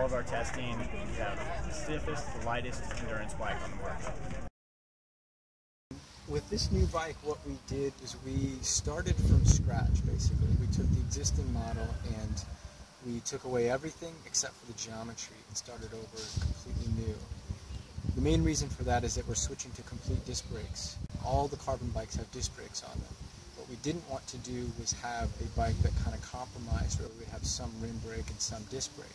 of our testing, we have the stiffest, the lightest endurance bike on the market. With this new bike, what we did is we started from scratch, basically. We took the existing model and we took away everything except for the geometry and started over completely new. The main reason for that is that we're switching to complete disc brakes. All the carbon bikes have disc brakes on them. What we didn't want to do was have a bike that kind of compromised, where we would have some rim brake and some disc brake.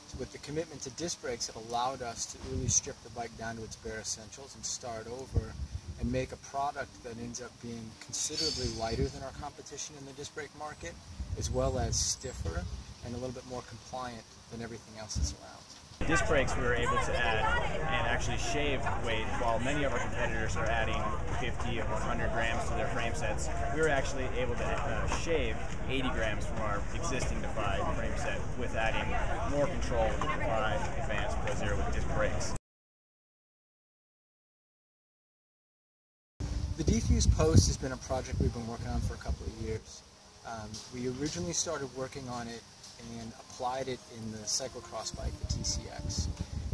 So with the commitment to disc brakes, it allowed us to really strip the bike down to its bare essentials and start over and make a product that ends up being considerably lighter than our competition in the disc brake market, as well as stiffer and a little bit more compliant than everything else that's around. Disc brakes we were able to add and actually shave weight, while many of our competitors are adding 50 or 100 grams to their frame sets. We were actually able to shave 80 grams from our existing Defy frame set with adding more control with the Defy Advanced Pro Zero with disc brakes. The Defuse Post has been a project we've been working on for a couple of years. We originally started working on it and applied it in the cyclocross bike, the TCX.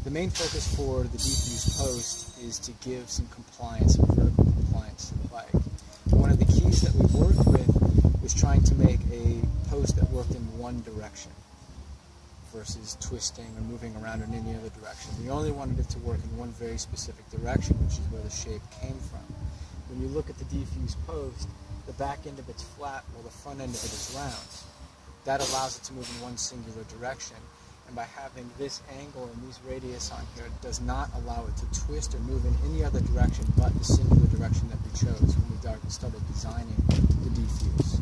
The main focus for the Defuse Post is to give some compliance, some vertical compliance to the bike. One of the keys that we worked with was trying to make a post that worked in one direction versus twisting or moving around in any other direction. We only wanted it to work in one very specific direction, which is where the shape came from. When you look at the Defuse Post, the back end of it's flat while the front end of it is round. That allows it to move in one singular direction. And by having this angle and these radius on here, it does not allow it to twist or move in any other direction but the singular direction that we chose when we started designing the Defuse.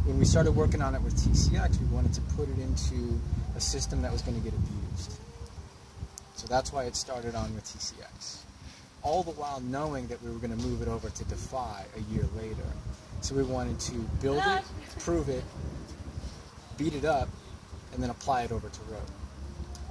When we started working on it with TCX, we wanted to put it into a system that was going to get abused. So that's why it started on with TCX. All the while knowing that we were going to move it over to Defy a year later. So we wanted to build it, prove it, beat it up, and then apply it over to road.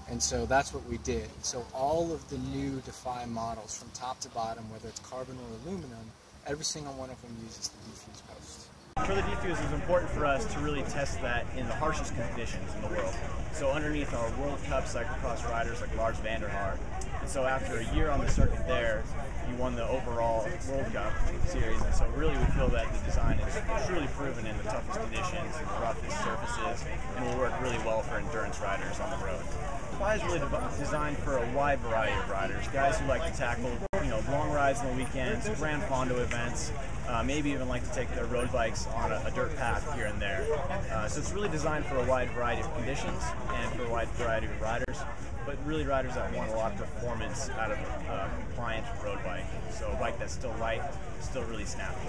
And so that's what we did. So all of the new Defy models, from top to bottom, whether it's carbon or aluminum, every single one of them uses the Defuse Post. For the Defuse, it was important for us to really test that in the harshest conditions in the world. So underneath our World Cup cyclocross riders like Lars van der Haar. And so after a year on the circuit there, he won the overall World Cup series. And so really we feel that the design is truly proven in the toughest conditions, the roughest surfaces, and will work really well for endurance riders on the road. Defy is really designed for a wide variety of riders, guys who like to tackle long rides on the weekends, Grand Fondo events, maybe even like to take their road bikes on a dirt path here and there. So it's really designed for a wide variety of conditions and for a wide variety of riders, but really riders that want a lot of performance out of a compliant road bike. So a bike that's still light, still really snappy.